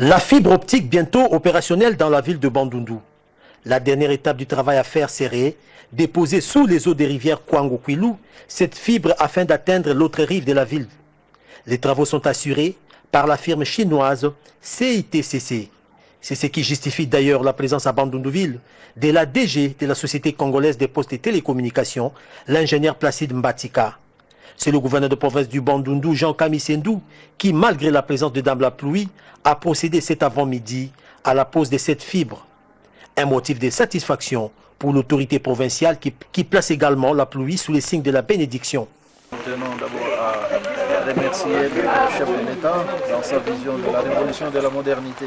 La fibre optique bientôt opérationnelle dans la ville de Bandundu. La dernière étape du travail à faire serait déposer sous les eaux des rivières Kwango-Kwilu cette fibre afin d'atteindre l'autre rive de la ville. Les travaux sont assurés par la firme chinoise CITCC. C'est ce qui justifie d'ailleurs la présence à Bandundu-Ville de la DG de la Société congolaise des postes et télécommunications, l'ingénieur Placide Mbatika. C'est le gouverneur de province du Bandundu, Jean Kamisendou, qui, malgré la présence de Dame la pluie, a procédé cet avant-midi à la pose de cette fibre. Un motif de satisfaction pour l'autorité provinciale qui place également la pluie sous les signes de la bénédiction. Nous tenons d'abord à remercier le chef de l'État dans sa vision de la révolution de la modernité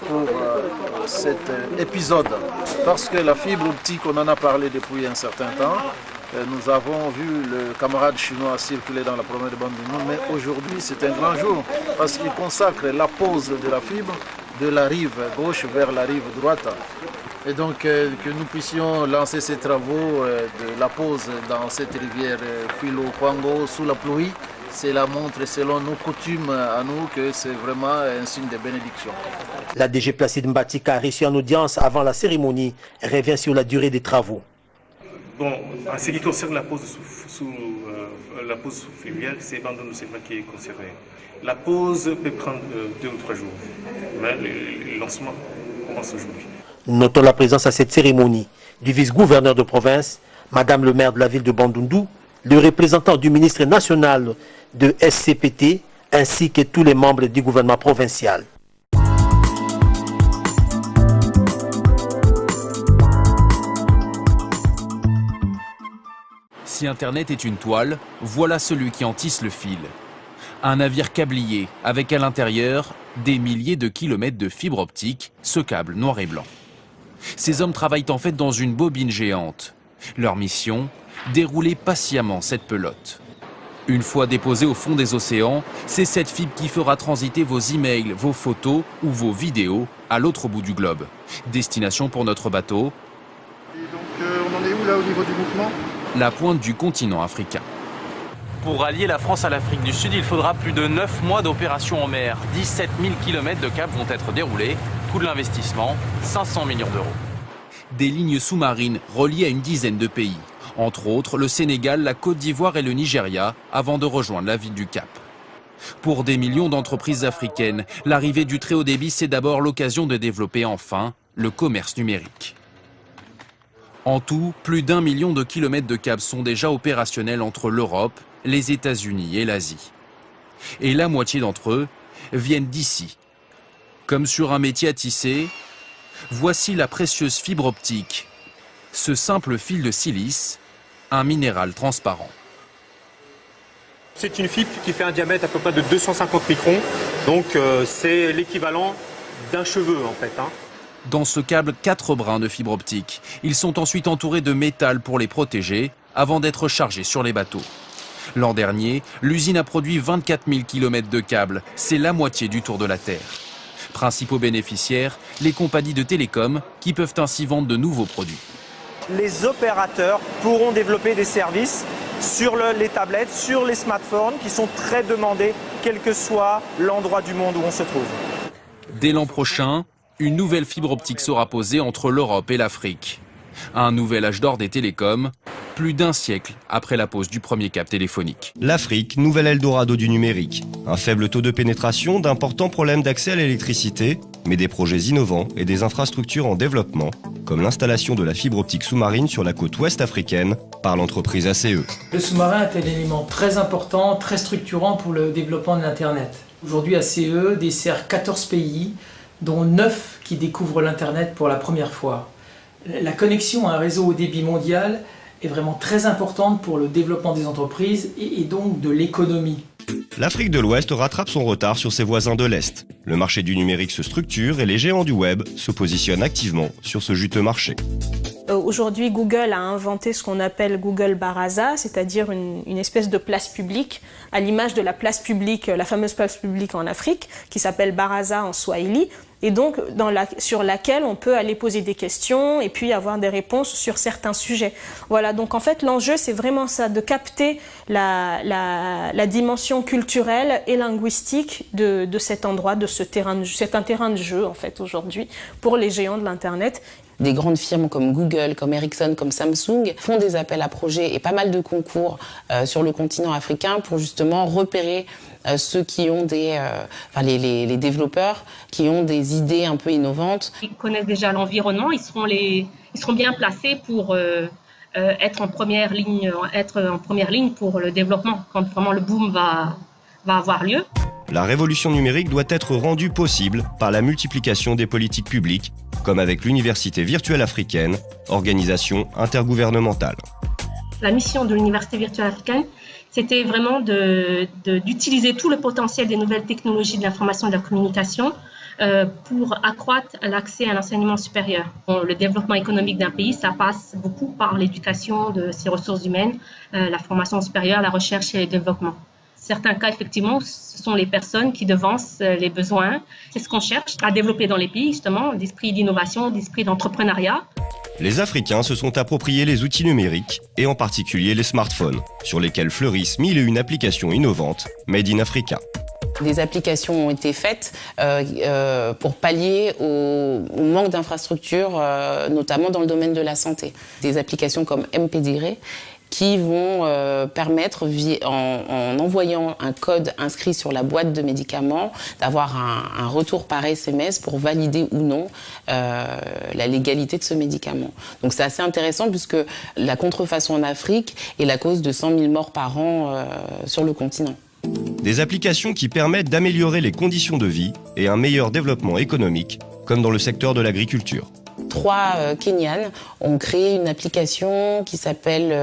pour cet épisode. Parce que la fibre optique, on en a parlé depuis un certain temps. Nous avons vu le camarade chinois circuler dans la province de Bandundu, mais aujourd'hui c'est un grand jour parce qu'il consacre la pose de la fibre de la rive gauche vers la rive droite. Et donc que nous puissions lancer ces travaux de la pose dans cette rivière Kwilu-Kwango sous la pluie, cela montre selon nos coutumes à nous que c'est vraiment un signe de bénédiction. La DG Placide Mbatika a reçu en audience avant la cérémonie et revient sur la durée des travaux. Bon, en ce qui concerne la pose sous fluviale, c'est Bandundu qui est concerné. La pose peut prendre 2 ou 3 jours, mais le lancement commence aujourd'hui. Notons la présence à cette cérémonie du vice-gouverneur de province, Madame le maire de la ville de Bandundu, le représentant du ministre national de SCPT, ainsi que tous les membres du gouvernement provincial. Si Internet est une toile, voilà celui qui en tisse le fil. Un navire câblier avec à l'intérieur des milliers de kilomètres de fibres optiques, ce câble noir et blanc. Ces hommes travaillent en fait dans une bobine géante. Leur mission, dérouler patiemment cette pelote. Une fois déposée au fond des océans, c'est cette fibre qui fera transiter vos emails, vos photos ou vos vidéos à l'autre bout du globe. Destination pour notre bateau. Et donc on en est où là au niveau du mouvement ? La pointe du continent africain. Pour allier la France à l'Afrique du Sud, il faudra plus de 9 mois d'opération en mer. 17 000 km de câbles vont être déroulés. Coût de l'investissement, 500 millions d'euros. Des lignes sous-marines reliées à une dizaine de pays. Entre autres, le Sénégal, la Côte d'Ivoire et le Nigeria, avant de rejoindre la ville du Cap. Pour des millions d'entreprises africaines, l'arrivée du très haut débit, c'est d'abord l'occasion de développer enfin le commerce numérique. En tout, plus d'1 million de kilomètres de câbles sont déjà opérationnels entre l'Europe, les États-Unis et l'Asie. Et la moitié d'entre eux viennent d'ici. Comme sur un métier à tisser, voici la précieuse fibre optique. Ce simple fil de silice, un minéral transparent. C'est une fibre qui fait un diamètre à peu près de 250 microns, donc c'est l'équivalent d'un cheveu en fait. Dans ce câble, 4 brins de fibre optique. Ils sont ensuite entourés de métal pour les protéger avant d'être chargés sur les bateaux. L'an dernier, l'usine a produit 24 000 km de câbles. C'est la moitié du tour de la Terre. Principaux bénéficiaires, les compagnies de télécom qui peuvent ainsi vendre de nouveaux produits. Les opérateurs pourront développer des services sur les tablettes, sur les smartphones qui sont très demandés, quel que soit l'endroit du monde où on se trouve. Dès l'an prochain, une nouvelle fibre optique sera posée entre l'Europe et l'Afrique. Un nouvel âge d'or des télécoms, plus d'1 siècle après la pose du premier câble téléphonique. L'Afrique, nouvel Eldorado du numérique. Un faible taux de pénétration, d'importants problèmes d'accès à l'électricité, mais des projets innovants et des infrastructures en développement, comme l'installation de la fibre optique sous-marine sur la côte ouest africaine par l'entreprise ACE. Le sous-marin est un élément très important, très structurant pour le développement de l'Internet. Aujourd'hui, ACE dessert 14 pays, dont 9 qui découvrent l'Internet pour la première fois. La connexion à un réseau haut débit mondial est vraiment très importante pour le développement des entreprises et donc de l'économie. L'Afrique de l'Ouest rattrape son retard sur ses voisins de l'Est. Le marché du numérique se structure et les géants du web se positionnent activement sur ce juteux marché. Aujourd'hui, Google a inventé ce qu'on appelle Google Baraza, c'est-à-dire une espèce de place publique, à l'image de la place publique, la fameuse place publique en Afrique, qui s'appelle Baraza en Swahili. et donc sur laquelle on peut aller poser des questions et puis avoir des réponses sur certains sujets. Voilà, donc en fait l'enjeu c'est vraiment ça, de capter la dimension culturelle et linguistique de cet endroit, de ce terrain de jeu. C'est un terrain de jeu en fait aujourd'hui pour les géants de l'Internet. Des grandes firmes comme Google, comme Ericsson, comme Samsung font des appels à projets et pas mal de concours sur le continent africain pour justement repérer ceux qui ont les développeurs qui ont des idées un peu innovantes. Ils connaissent déjà l'environnement, ils seront bien placés pour être en première ligne pour le développement quand vraiment le boom va avoir lieu. La révolution numérique doit être rendue possible par la multiplication des politiques publiques, comme avec l'Université virtuelle africaine, organisation intergouvernementale. La mission de l'Université virtuelle africaine, c'était vraiment d'utiliser tout le potentiel des nouvelles technologies de l'information et de la communication pour accroître l'accès à l'enseignement supérieur. Le développement économique d'un pays, ça passe beaucoup par l'éducation de ses ressources humaines, la formation supérieure, la recherche et le développement. Certains cas, effectivement, ce sont les personnes qui devancent les besoins. C'est ce qu'on cherche à développer dans les pays, justement, d'esprit d'innovation, d'esprit d'entrepreneuriat. Les Africains se sont appropriés les outils numériques, et en particulier les smartphones, sur lesquels fleurissent 1001 applications innovantes, made in Africa. Des applications ont été faites pour pallier au manque d'infrastructures, notamment dans le domaine de la santé. Des applications comme MPDIRE, qui vont permettre, en envoyant un code inscrit sur la boîte de médicaments, d'avoir un retour par SMS pour valider ou non la légalité de ce médicament. Donc c'est assez intéressant puisque la contrefaçon en Afrique est la cause de 100 000 morts par an sur le continent. Des applications qui permettent d'améliorer les conditions de vie et un meilleur développement économique, comme dans le secteur de l'agriculture. 3 Kenyans ont créé une application qui s'appelle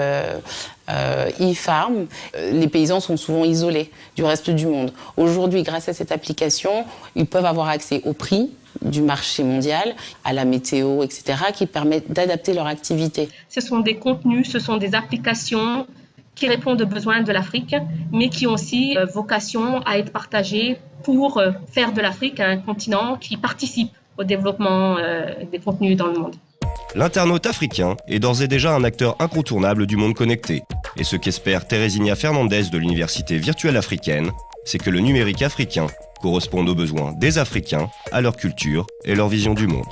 e-Farm. Les paysans sont souvent isolés du reste du monde. Aujourd'hui, grâce à cette application, ils peuvent avoir accès au prix du marché mondial, à la météo, etc., qui permettent d'adapter leur activité. Ce sont des contenus, ce sont des applications qui répondent aux besoins de l'Afrique, mais qui ont aussi vocation à être partagées pour faire de l'Afrique un continent qui participe au développement des contenus dans le monde. L'internaute africain est d'ores et déjà un acteur incontournable du monde connecté. Et ce qu'espère Teresinha Fernandez de l'Université virtuelle africaine, c'est que le numérique africain corresponde aux besoins des Africains, à leur culture et leur vision du monde.